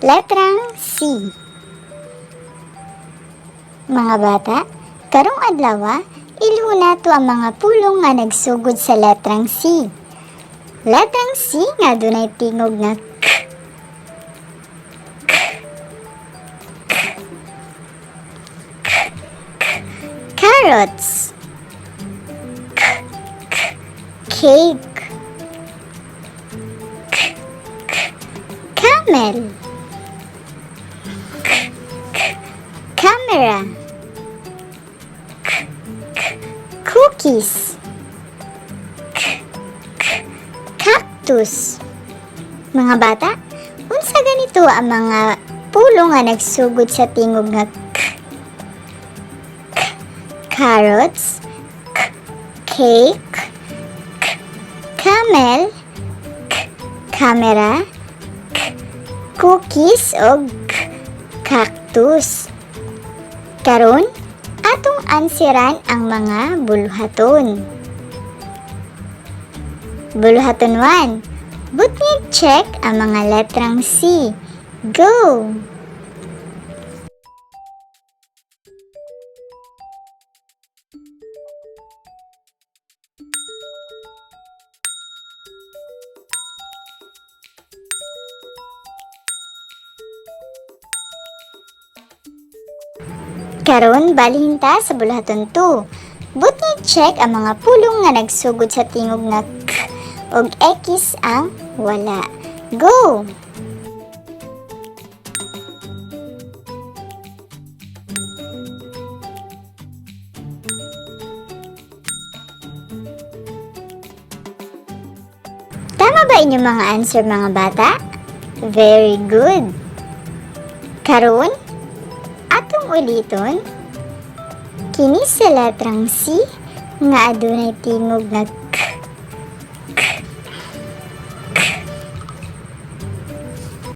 Letrang C. Mga bata, karong adlaw iluna to ang mga pulong nga nagsugod sa letrang C. Letrang C nga dunay tingog nga k. Carrots. Cake. Camel. Camera. Cookies. Cactus. Mga bata, unsa ganito ang mga pulong nga nagsugod sa tingog nga k? Carrots, cake, camel, camera, cookies o cactus. Karon, atong ansiran ang mga buluhaton. Buluhaton 1. Butnig check ang mga letrang C. Go! Karon, balihin ta sa buluhaton 2. Butnig check ang mga pulong nga nagsugod sa tingog nga k og X ang wala. Go! Tama ba inyong mga answer mga bata? Very good! Karon, atong uliton, kini sa letrang C nga adunay tingog nga k